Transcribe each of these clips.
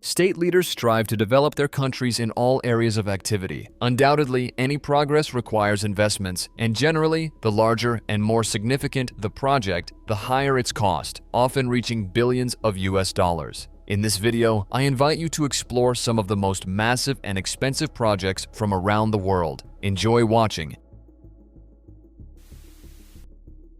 State leaders strive to develop their countries in all areas of activity. Undoubtedly, any progress requires investments, and generally, the larger and more significant the project, the higher its cost, often reaching billions of US dollars. In this video, I invite you to explore some of the most massive and expensive projects from around the world. Enjoy watching.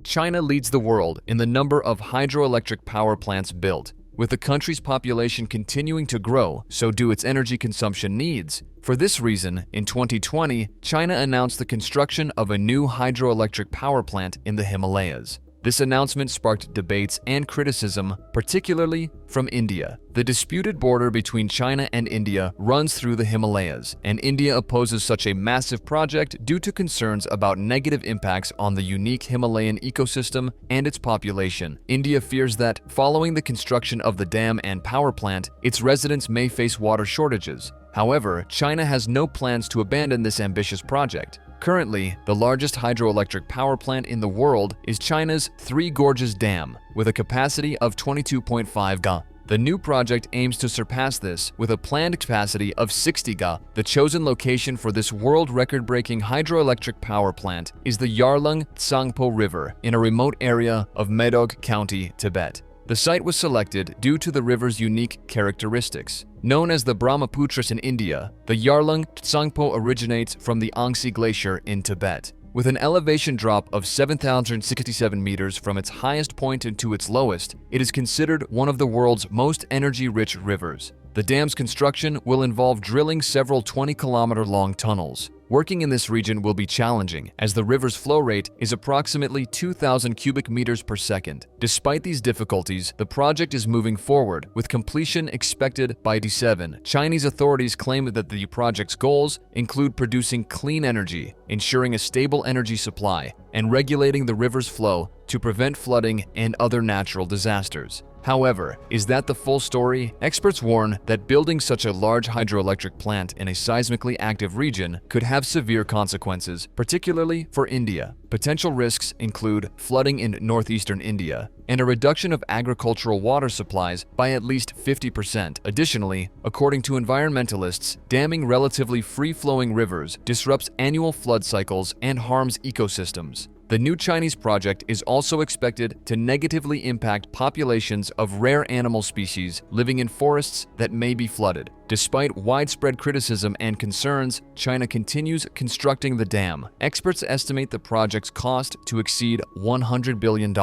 China leads the world in the number of hydroelectric power plants built. With the country's population continuing to grow, so do its energy consumption needs. For this reason, in 2020, China announced the construction of a new hydroelectric power plant in the Himalayas. This announcement sparked debates and criticism, particularly from India. The disputed border between China and India runs through the Himalayas, and India opposes such a massive project due to concerns about negative impacts on the unique Himalayan ecosystem and its population. India fears that, following the construction of the dam and power plant, its residents may face water shortages. However, China has no plans to abandon this ambitious project. Currently, the largest hydroelectric power plant in the world is China's Three Gorges Dam, with a capacity of 22.5 GW. The new project aims to surpass this with a planned capacity of 60 GW. The chosen location for this world record-breaking hydroelectric power plant is the Yarlung Tsangpo River in a remote area of Medog County, Tibet. The site was selected due to the river's unique characteristics. Known as the Brahmaputra in India, the Yarlung Tsangpo originates from the Angsi Glacier in Tibet. With an elevation drop of 7,067 meters from its highest point to its lowest, it is considered one of the world's most energy-rich rivers. The dam's construction will involve drilling several 20-kilometer-long tunnels. Working in this region will be challenging, as the river's flow rate is approximately 2,000 cubic meters per second. Despite these difficulties, the project is moving forward, with completion expected by December. Chinese authorities claim that the project's goals include producing clean energy, ensuring a stable energy supply, and regulating the river's flow to prevent flooding and other natural disasters. However, is that the full story? Experts warn that building such a large hydroelectric plant in a seismically active region could have severe consequences, particularly for India. Potential risks include flooding in northeastern India and a reduction of agricultural water supplies by at least 50%. Additionally, according to environmentalists, damming relatively free-flowing rivers disrupts annual flood cycles and harms ecosystems. The new Chinese project is also expected to negatively impact populations of rare animal species living in forests that may be flooded. Despite widespread criticism and concerns, China continues constructing the dam. Experts estimate the project's cost to exceed $100 billion.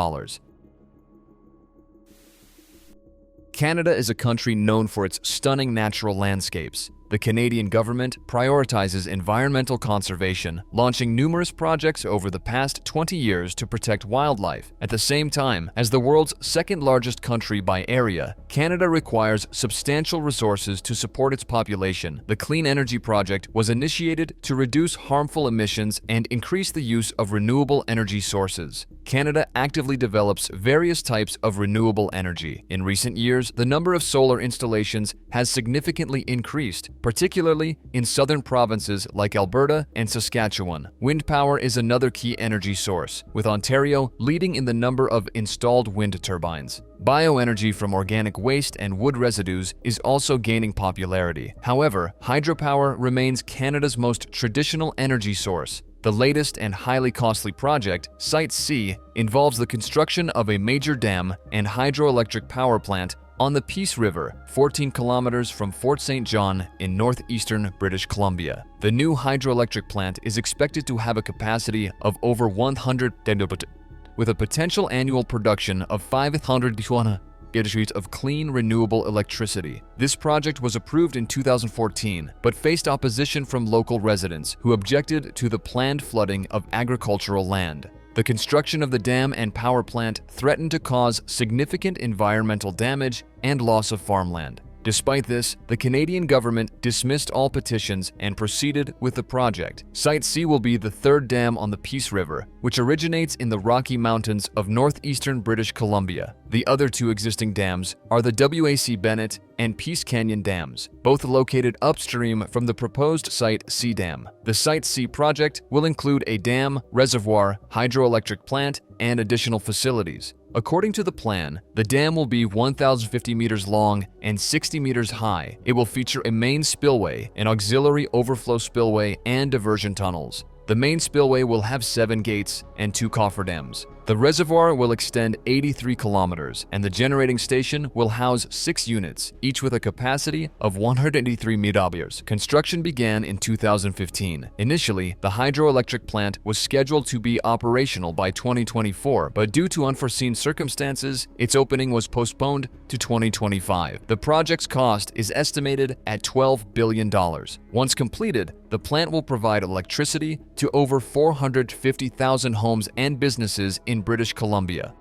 Canada is a country known for its stunning natural landscapes. The Canadian government prioritizes environmental conservation, launching numerous projects over the past 20 years to protect wildlife. At the same time, as the world's second-largest country by area, Canada requires substantial resources to support its population. The Clean Energy Project was initiated to reduce harmful emissions and increase the use of renewable energy sources. Canada actively develops various types of renewable energy. In recent years, the number of solar installations has significantly increased, particularly in southern provinces like Alberta and Saskatchewan. Wind power is another key energy source, with Ontario leading in the number of installed wind turbines. Bioenergy from organic waste and wood residues is also gaining popularity. However, hydropower remains Canada's most traditional energy source. The latest and highly costly project, Site C, involves the construction of a major dam and hydroelectric power plant on the Peace River, 14 kilometers from Fort St. John in northeastern British Columbia. The new hydroelectric plant is expected to have a capacity of over 100 with a potential annual production of 500 of clean, renewable electricity. This project was approved in 2014, but faced opposition from local residents who objected to the planned flooding of agricultural land. The construction of the dam and power plant threatened to cause significant environmental damage and loss of farmland. Despite this, the Canadian government dismissed all petitions and proceeded with the project. Site C will be the third dam on the Peace River, which originates in the Rocky Mountains of northeastern British Columbia. The other two existing dams are the WAC Bennett and Peace Canyon dams, both located upstream from the proposed Site C dam. The Site C project will include a dam, reservoir, hydroelectric plant, and additional facilities. According to the plan, the dam will be 1,050 meters long and 60 meters high. It will feature a main spillway, an auxiliary overflow spillway, and diversion tunnels. The main spillway will have 7 gates and 2 cofferdams. The reservoir will extend 83 kilometers, and the generating station will house 6 units, each with a capacity of 183 megawatt. Construction began in 2015. Initially, the hydroelectric plant was scheduled to be operational by 2024, but due to unforeseen circumstances, its opening was postponed to 2025. The project's cost is estimated at $12 billion. Once completed, the plant will provide electricity to over 450,000 homes and businesses in British Columbia.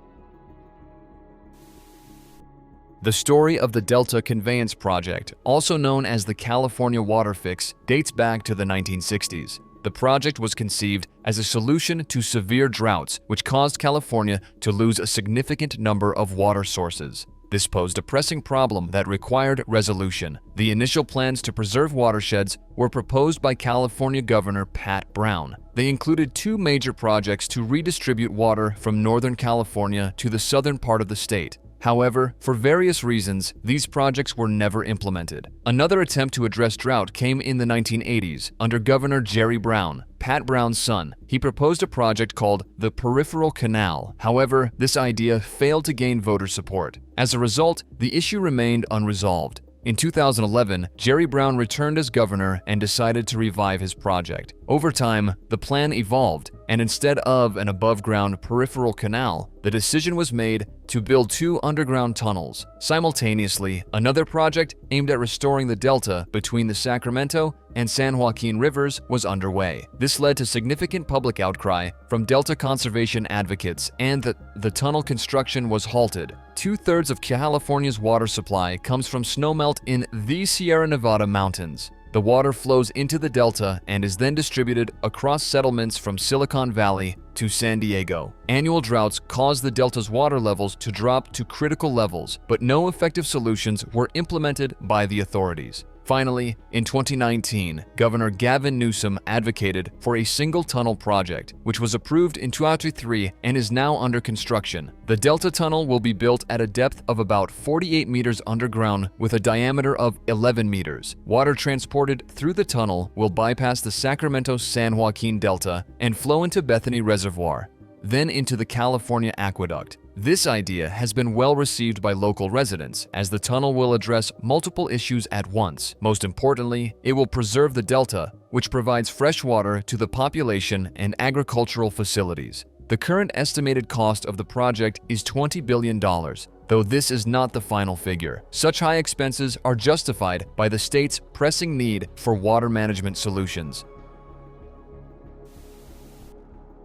The story of the Delta Conveyance Project, also known as the California Water Fix, dates back to the 1960s. The project was conceived as a solution to severe droughts, which caused California to lose a significant number of water sources. This posed a pressing problem that required resolution. The initial plans to preserve watersheds were proposed by California Governor Pat Brown. They included 2 major projects to redistribute water from Northern California to the southern part of the state. However, for various reasons, these projects were never implemented. Another attempt to address drought came in the 1980s under Governor Jerry Brown, Pat Brown's son. He proposed a project called the Peripheral Canal. However, this idea failed to gain voter support. As a result, the issue remained unresolved. In 2011, Jerry Brown returned as governor and decided to revive his project. Over time, the plan evolved, and instead of an above-ground peripheral canal, the decision was made to build 2 underground tunnels. Simultaneously, another project aimed at restoring the delta between the Sacramento and San Joaquin rivers was underway. This led to significant public outcry from delta conservation advocates, and the tunnel construction was halted. 2/3 of California's water supply comes from snowmelt in the Sierra Nevada mountains. The water flows into the delta and is then distributed across settlements from Silicon Valley to San Diego. Annual droughts cause the delta's water levels to drop to critical levels, but no effective solutions were implemented by the authorities. Finally, in 2019, Governor Gavin Newsom advocated for a single tunnel project, which was approved in 2003 and is now under construction. The Delta Tunnel will be built at a depth of about 48 meters underground with a diameter of 11 meters. Water transported through the tunnel will bypass the Sacramento-San Joaquin Delta and flow into Bethany Reservoir, then into the California Aqueduct. This idea has been well received by local residents, as the tunnel will address multiple issues at once. Most importantly, it will preserve the delta, which provides fresh water to the population and agricultural facilities. The current estimated cost of the project is $20 billion, though this is not the final figure. Such high expenses are justified by the state's pressing need for water management solutions.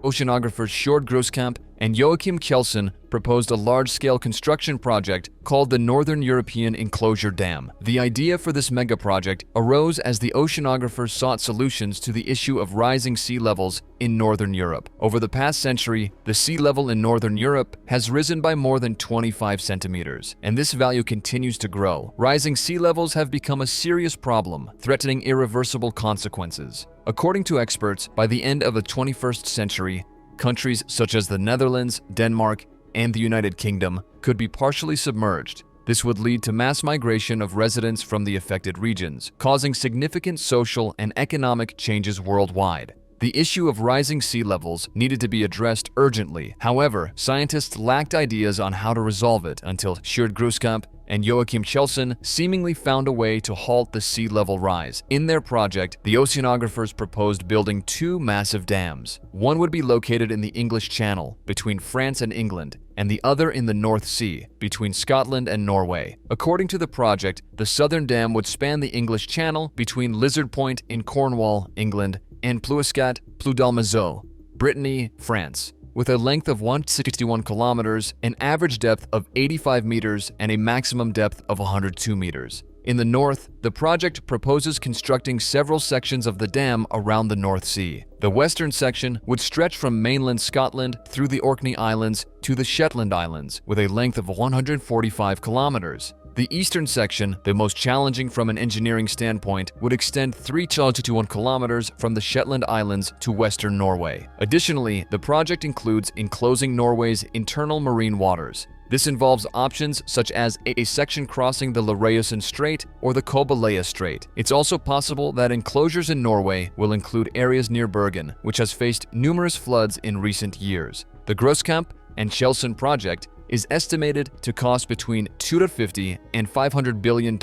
Oceanographers Sjoerd Groeskamp and Joachim Kjelsen proposed a large-scale construction project called the Northern European Enclosure Dam. The idea for this megaproject arose as the oceanographers sought solutions to the issue of rising sea levels in Northern Europe. Over the past century, the sea level in Northern Europe has risen by more than 25 centimeters, and this value continues to grow. Rising sea levels have become a serious problem, threatening irreversible consequences. According to experts, by the end of the 21st century, countries such as the Netherlands, Denmark, and the United Kingdom could be partially submerged. This would lead to mass migration of residents from the affected regions, causing significant social and economic changes worldwide. The issue of rising sea levels needed to be addressed urgently. However, scientists lacked ideas on how to resolve it until Sjoerd Groeskamp and Joachim Kjelsen seemingly found a way to halt the sea level rise. In their project, the oceanographers proposed building 2 massive dams. One would be located in the English Channel between France and England, and the other in the North Sea between Scotland and Norway. According to the project, the southern dam would span the English Channel between Lizard Point in Cornwall, England, and Plouescat, Ploudalmazeau, Brittany, France, with a length of 161 kilometers, an average depth of 85 meters, and a maximum depth of 102 meters. In the north, the project proposes constructing several sections of the dam around the North Sea. The western section would stretch from mainland Scotland through the Orkney Islands to the Shetland Islands, with a length of 145 kilometers. The eastern section, the most challenging from an engineering standpoint, would extend 321 kilometers from the Shetland Islands to western Norway. Additionally, the project includes enclosing Norway's internal marine waters. This involves options such as a section crossing the Lareosen Strait or the Kobaleya Strait. It's also possible that enclosures in Norway will include areas near Bergen, which has faced numerous floods in recent years. The Groskamp and Kjellsen project is estimated to cost between $250 and $500 billion,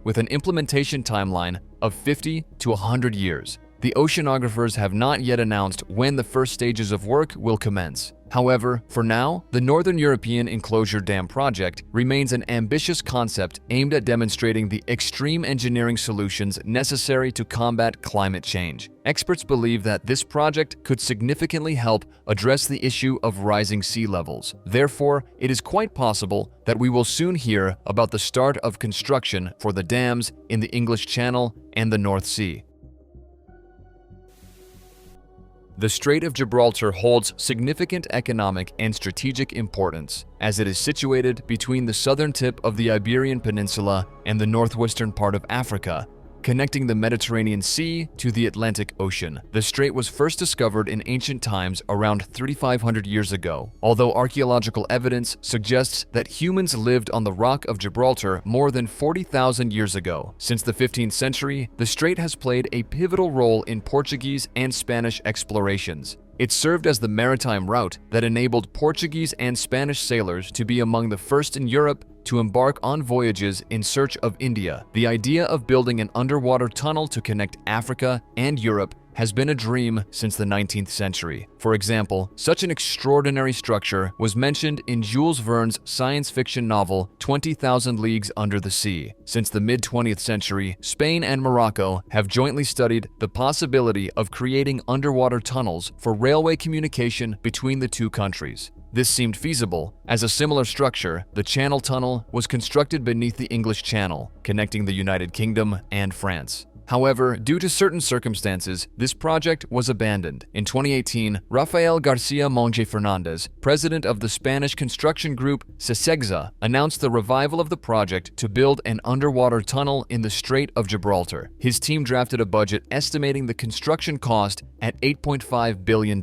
with an implementation timeline of 50 to 100 years. The oceanographers have not yet announced when the first stages of work will commence. However, for now, the Northern European Enclosure Dam project remains an ambitious concept aimed at demonstrating the extreme engineering solutions necessary to combat climate change. Experts believe that this project could significantly help address the issue of rising sea levels. Therefore, it is quite possible that we will soon hear about the start of construction for the dams in the English Channel and the North Sea. The Strait of Gibraltar holds significant economic and strategic importance, as it is situated between the southern tip of the Iberian Peninsula and the northwestern part of Africa, connecting the Mediterranean Sea to the Atlantic Ocean. The strait was first discovered in ancient times around 3,500 years ago, although archaeological evidence suggests that humans lived on the Rock of Gibraltar more than 40,000 years ago. Since the 15th century, the strait has played a pivotal role in Portuguese and Spanish explorations. It served as the maritime route that enabled Portuguese and Spanish sailors to be among the first in Europe to embark on voyages in search of India. The idea of building an underwater tunnel to connect Africa and Europe has been a dream since the 19th century. For example, such an extraordinary structure was mentioned in Jules Verne's science fiction novel 20,000 Leagues Under the Sea. Since the mid-20th century, Spain and Morocco have jointly studied the possibility of creating underwater tunnels for railway communication between the two countries. This seemed feasible, as a similar structure, the Channel Tunnel, was constructed beneath the English Channel, connecting the United Kingdom and France. However, due to certain circumstances, this project was abandoned. In 2018, Rafael García Monge Fernández, president of the Spanish construction group Sesegza, announced the revival of the project to build an underwater tunnel in the Strait of Gibraltar. His team drafted a budget estimating the construction cost at $8.5 billion.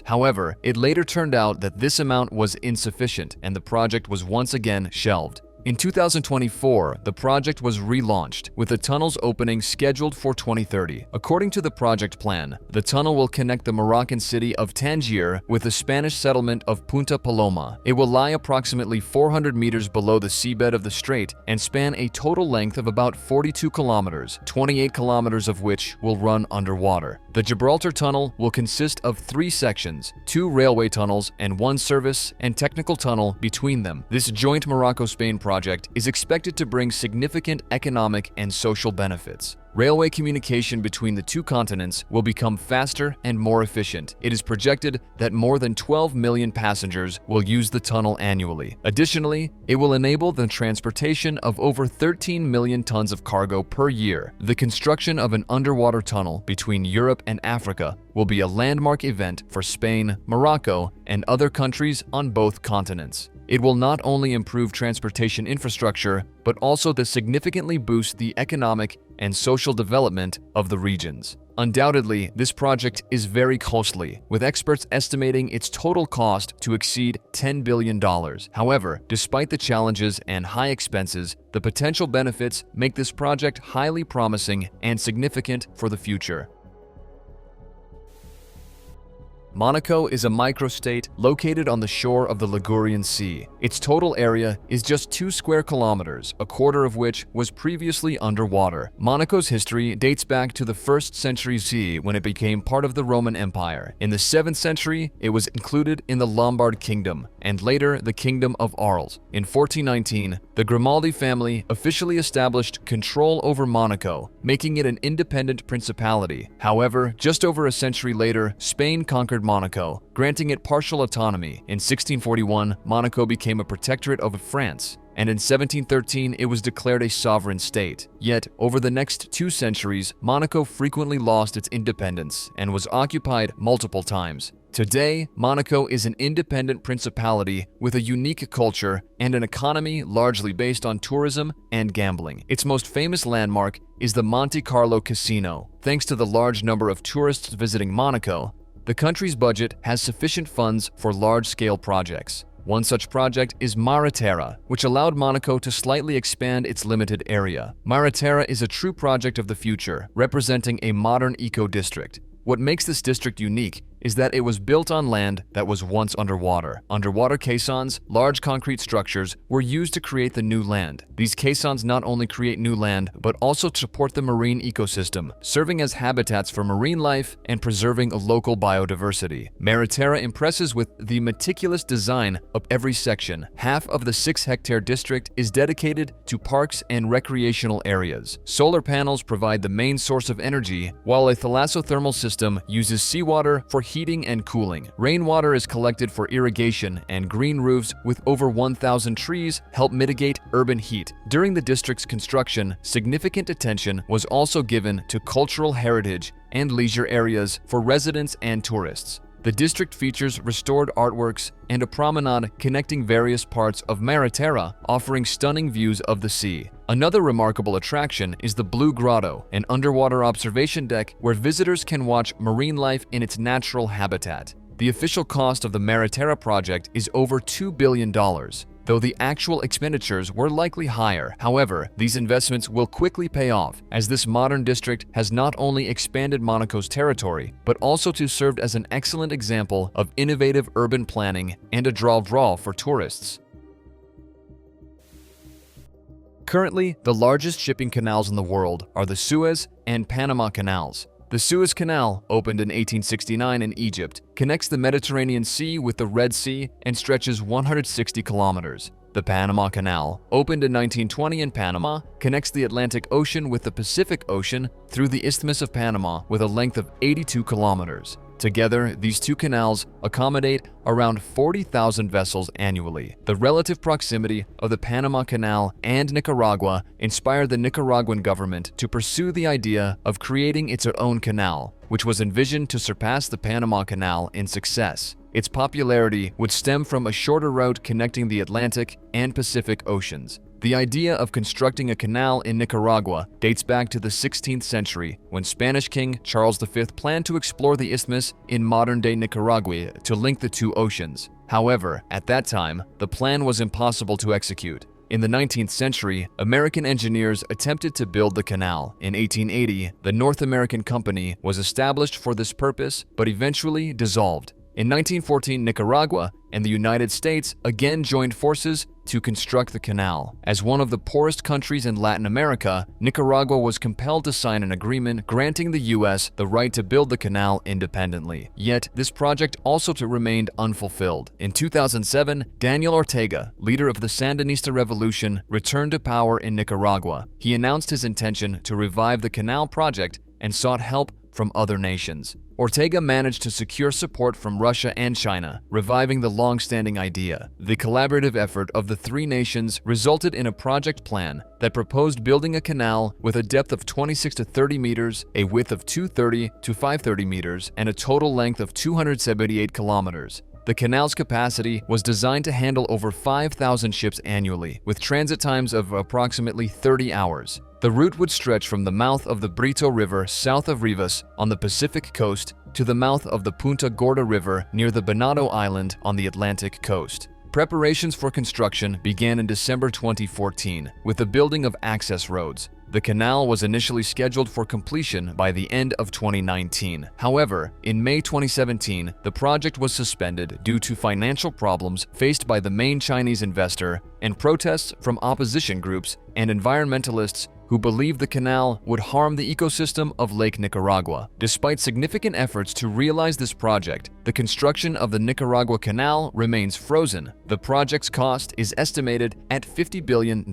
However, it later turned out that this amount was insufficient and the project was once again shelved. In 2024, the project was relaunched, with the tunnel's opening scheduled for 2030. According to the project plan, the tunnel will connect the Moroccan city of Tangier with the Spanish settlement of Punta Paloma. It will lie approximately 400 meters below the seabed of the strait and span a total length of about 42 kilometers, 28 kilometers of which will run underwater. The Gibraltar Tunnel will consist of 3 sections, 2 railway tunnels and 1 service and technical tunnel between them. This joint Morocco-Spain project is expected to bring significant economic and social benefits. Railway communication between the two continents will become faster and more efficient. It is projected that more than 12 million passengers will use the tunnel annually. Additionally, it will enable the transportation of over 13 million tons of cargo per year. The construction of an underwater tunnel between Europe and Africa will be a landmark event for Spain, Morocco, and other countries on both continents. It will not only improve transportation infrastructure, but also significantly boost the economic and social development of the regions. Undoubtedly, this project is very costly, with experts estimating its total cost to exceed $10 billion. However, despite the challenges and high expenses, the potential benefits make this project highly promising and significant for the future. Monaco is a microstate located on the shore of the Ligurian Sea. Its total area is just 2 square kilometers, a quarter of which was previously underwater. Monaco's history dates back to the 1st century CE when it became part of the Roman Empire. In the 7th century, it was included in the Lombard Kingdom, and later the Kingdom of Arles. In 1419, the Grimaldi family officially established control over Monaco, making it an independent principality. However, just over a century later, Spain conquered Monaco, granting it partial autonomy. In 1641, Monaco became a protectorate of France, and in 1713 it was declared a sovereign state. Yet, over the next 2 centuries, Monaco frequently lost its independence and was occupied multiple times. Today, Monaco is an independent principality with a unique culture and an economy largely based on tourism and gambling. Its most famous landmark is the Monte Carlo Casino. Thanks to the large number of tourists visiting Monaco, the country's budget has sufficient funds for large-scale projects. One such project is Terra, which allowed Monaco to slightly expand its limited area. Terra is a true project of the future, representing a modern eco-district. What makes this district unique is that it was built on land that was once underwater. Underwater caissons, large concrete structures, were used to create the new land. These caissons not only create new land, but also support the marine ecosystem, serving as habitats for marine life and preserving a local biodiversity. Terra impresses with the meticulous design of every section. Half of the 6-hectare district is dedicated to parks and recreational areas. Solar panels provide the main source of energy, while a thalassothermal system uses seawater for heating and cooling. Rainwater is collected for irrigation, and green roofs with over 1,000 trees help mitigate urban heat. During the district's construction, significant attention was also given to cultural heritage and leisure areas for residents and tourists. The district features restored artworks and a promenade connecting various parts of Terra, offering stunning views of the sea. Another remarkable attraction is the Blue Grotto, an underwater observation deck where visitors can watch marine life in its natural habitat. The official cost of the Terra project is over $2 billion. Though the actual expenditures were likely higher. However, these investments will quickly pay off, as this modern district has not only expanded Monaco's territory, but also served as an excellent example of innovative urban planning and a draw for tourists. Currently, the largest shipping canals in the world are the Suez and Panama canals. The Suez Canal, opened in 1869 in Egypt, connects the Mediterranean Sea with the Red Sea and stretches 160 kilometers. The Panama Canal, opened in 1920 in Panama, connects the Atlantic Ocean with the Pacific Ocean through the Isthmus of Panama with a length of 82 kilometers. Together, these two canals accommodate around 40,000 vessels annually. The relative proximity of the Panama Canal and Nicaragua inspired the Nicaraguan government to pursue the idea of creating its own canal, which was envisioned to surpass the Panama Canal in success. Its popularity would stem from a shorter route connecting the Atlantic and Pacific Oceans. The idea of constructing a canal in Nicaragua dates back to the 16th century, when Spanish King Charles V planned to explore the isthmus in modern-day Nicaragua to link the two oceans. However, at that time, the plan was impossible to execute. In the 19th century, American engineers attempted to build the canal. In 1880, the North American Company was established for this purpose, but eventually dissolved. In 1914, Nicaragua and the United States again joined forces to construct the canal. As one of the poorest countries in Latin America, Nicaragua was compelled to sign an agreement granting the U.S. the right to build the canal independently. Yet, this project also remained unfulfilled. In 2007, Daniel Ortega, leader of the Sandinista revolution, returned to power in Nicaragua. He announced his intention to revive the canal project and sought help from other nations. Ortega managed to secure support from Russia and China, reviving the long-standing idea. The collaborative effort of the three nations resulted in a project plan that proposed building a canal with a depth of 26 to 30 meters, a width of 230 to 530 meters, and a total length of 278 kilometers. The canal's capacity was designed to handle over 5,000 ships annually, with transit times of approximately 30 hours. The route would stretch from the mouth of the Brito River south of Rivas on the Pacific coast to the mouth of the Punta Gorda River near the Venado Island on the Atlantic coast. Preparations for construction began in December 2014 with the building of access roads. The canal was initially scheduled for completion by the end of 2019. However, in May 2017, the project was suspended due to financial problems faced by the main Chinese investor and protests from opposition groups and environmentalists who believed the canal would harm the ecosystem of Lake Nicaragua. Despite significant efforts to realize this project, the construction of the Nicaragua Canal remains frozen. The project's cost is estimated at $50 billion.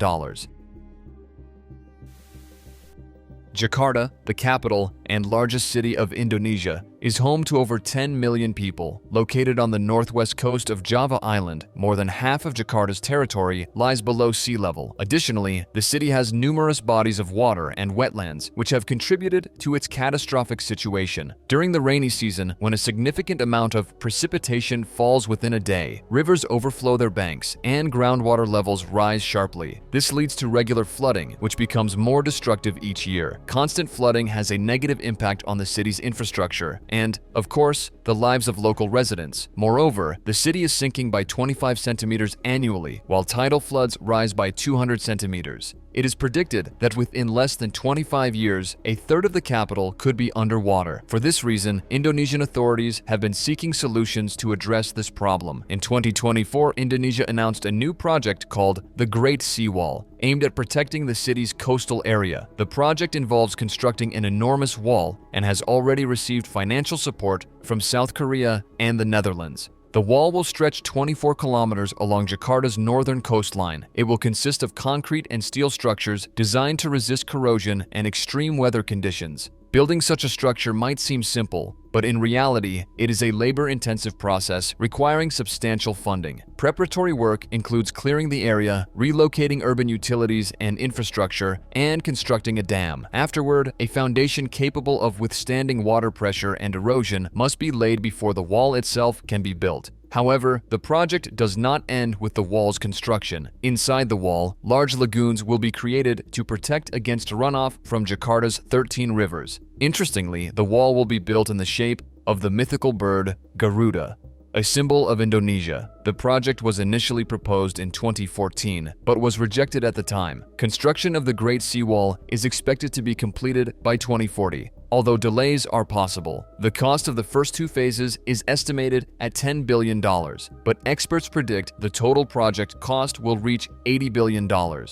Jakarta, the capital and largest city of Indonesia, is home to over 10 million people. Located on the northwest coast of Java Island, more than half of Jakarta's territory lies below sea level. Additionally, the city has numerous bodies of water and wetlands, which have contributed to its catastrophic situation. During the rainy season, when a significant amount of precipitation falls within a day, rivers overflow their banks and groundwater levels rise sharply. This leads to regular flooding, which becomes more destructive each year. Constant flooding has a negative impact on the city's infrastructure and, of course, the lives of local residents. Moreover, the city is sinking by 25 centimeters annually, while tidal floods rise by 200 centimeters. It is predicted that within less than 25 years, a third of the capital could be underwater. For this reason, Indonesian authorities have been seeking solutions to address this problem. In 2024, Indonesia announced a new project called the Great Seawall, aimed at protecting the city's coastal area. The project involves constructing an enormous wall and has already received financial support from South Korea and the Netherlands. The wall will stretch 24 kilometers along Jakarta's northern coastline. It will consist of concrete and steel structures designed to resist corrosion and extreme weather conditions. Building such a structure might seem simple, but in reality, it is a labor-intensive process requiring substantial funding. Preparatory work includes clearing the area, relocating urban utilities and infrastructure, and constructing a dam. Afterward, a foundation capable of withstanding water pressure and erosion must be laid before the wall itself can be built. However, the project does not end with the wall's construction. Inside the wall, large lagoons will be created to protect against runoff from Jakarta's 13 rivers. Interestingly, the wall will be built in the shape of the mythical bird Garuda, a symbol of Indonesia. The project was initially proposed in 2014, but was rejected at the time. Construction of the Great Seawall is expected to be completed by 2040. Although delays are possible, the cost of the first two phases is estimated at $10 billion, but experts predict the total project cost will reach $80 billion.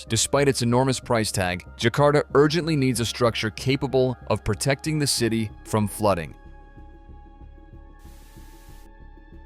Despite its enormous price tag, Jakarta urgently needs a structure capable of protecting the city from flooding.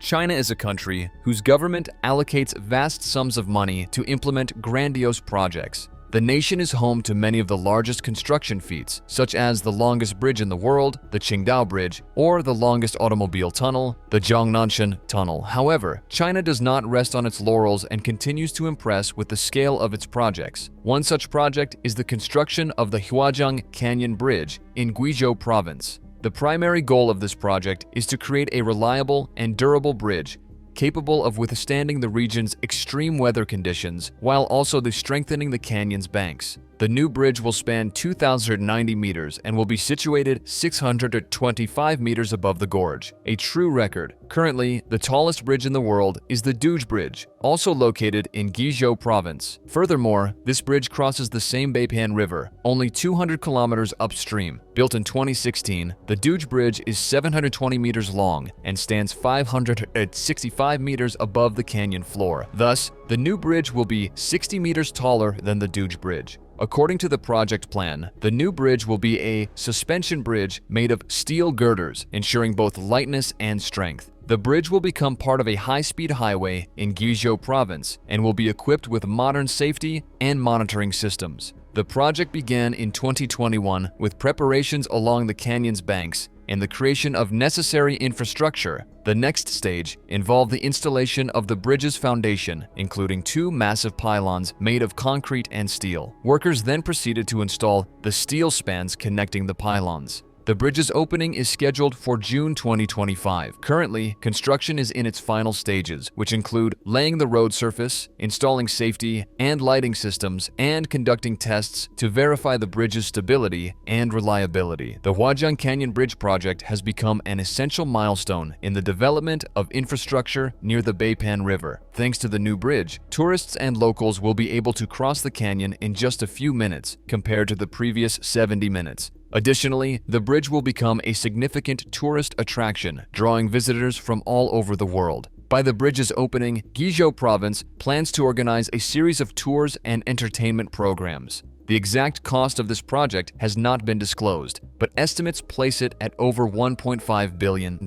China is a country whose government allocates vast sums of money to implement grandiose projects. The nation is home to many of the largest construction feats, such as the longest bridge in the world, the Qingdao Bridge, or the longest automobile tunnel, the Zhongnanshan Tunnel. However, China does not rest on its laurels and continues to impress with the scale of its projects. One such project is the construction of the Huajiang Canyon Bridge in Guizhou Province. The primary goal of this project is to create a reliable and durable bridge capable of withstanding the region's extreme weather conditions while also strengthening the canyon's banks. The new bridge will span 2,090 meters and will be situated 625 meters above the gorge, a true record. Currently, the tallest bridge in the world is the Duge Bridge, also located in Guizhou Province. Furthermore, this bridge crosses the same Beipan River, only 200 kilometers upstream. Built in 2016, the Duge Bridge is 720 meters long and stands 565 meters above the canyon floor. Thus, the new bridge will be 60 meters taller than the Duge Bridge. According to the project plan, the new bridge will be a suspension bridge made of steel girders, ensuring both lightness and strength. The bridge will become part of a high-speed highway in Guizhou Province and will be equipped with modern safety and monitoring systems. The project began in 2021 with preparations along the canyon's banks and the creation of necessary infrastructure. The next stage involved the installation of the bridge's foundation, including two massive pylons made of concrete and steel. Workers then proceeded to install the steel spans connecting the pylons. The bridge's opening is scheduled for June 2025. Currently, construction is in its final stages, which include laying the road surface, installing safety and lighting systems, and conducting tests to verify the bridge's stability and reliability. The Huajiang Canyon Bridge project has become an essential milestone in the development of infrastructure near the Beipan River. Thanks to the new bridge, tourists and locals will be able to cross the canyon in just a few minutes compared to the previous 70 minutes. Additionally, the bridge will become a significant tourist attraction, drawing visitors from all over the world. By the bridge's opening, Guizhou Province plans to organize a series of tours and entertainment programs. The exact cost of this project has not been disclosed, but estimates place it at over $1.5 billion.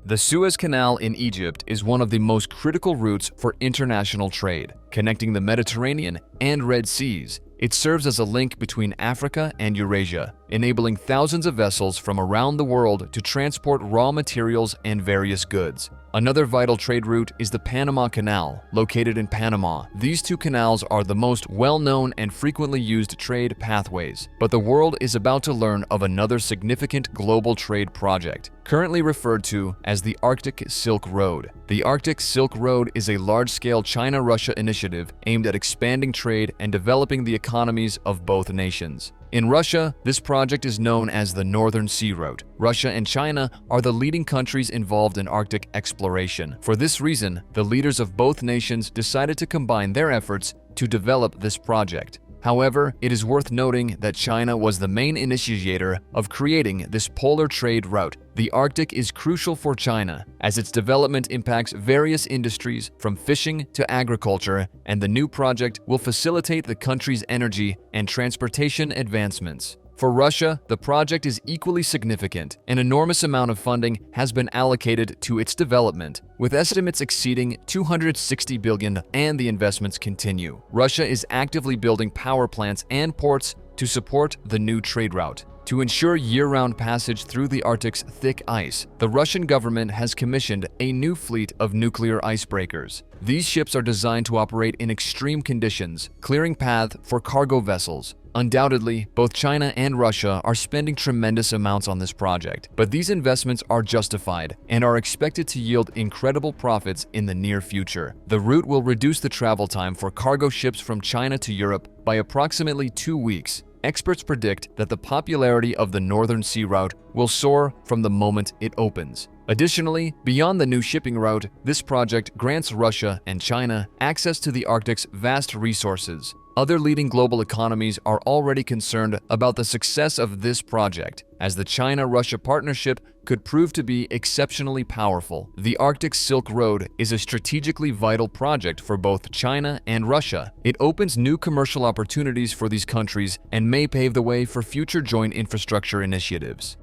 The Suez Canal in Egypt is one of the most critical routes for international trade, connecting the Mediterranean and Red Seas. It serves as a link between Africa and Eurasia, enabling thousands of vessels from around the world to transport raw materials and various goods. Another vital trade route is the Panama Canal, located in Panama. These two canals are the most well-known and frequently used trade pathways, but the world is about to learn of another significant global trade project, currently referred to as the Arctic Silk Road. The Arctic Silk Road is a large-scale China-Russia initiative aimed at expanding trade and developing the economies of both nations. In Russia, this project is known as the Northern Sea Route. Russia and China are the leading countries involved in Arctic exploration. For this reason, the leaders of both nations decided to combine their efforts to develop this project. However, it is worth noting that China was the main initiator of creating this polar trade route. The Arctic is crucial for China, as its development impacts various industries from fishing to agriculture, and the new project will facilitate the country's energy and transportation advancements. For Russia, the project is equally significant. An enormous amount of funding has been allocated to its development, with estimates exceeding 260 billion, and the investments continue. Russia is actively building power plants and ports to support the new trade route. To ensure year-round passage through the Arctic's thick ice, the Russian government has commissioned a new fleet of nuclear icebreakers. These ships are designed to operate in extreme conditions, clearing path for cargo vessels. Undoubtedly, both China and Russia are spending tremendous amounts on this project, but these investments are justified and are expected to yield incredible profits in the near future. The route will reduce the travel time for cargo ships from China to Europe by approximately 2 weeks. Experts predict that the popularity of the Northern Sea Route will soar from the moment it opens. Additionally, beyond the new shipping route, this project grants Russia and China access to the Arctic's vast resources. Other leading global economies are already concerned about the success of this project, as the China-Russia partnership could prove to be exceptionally powerful. The Arctic Silk Road is a strategically vital project for both China and Russia. It opens new commercial opportunities for these countries and may pave the way for future joint infrastructure initiatives.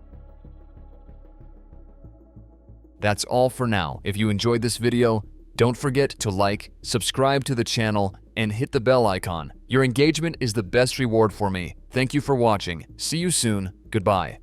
That's all for now. If you enjoyed this video, don't forget to like, subscribe to the channel, and hit the bell icon. Your engagement is the best reward for me. Thank you for watching. See you soon. Goodbye.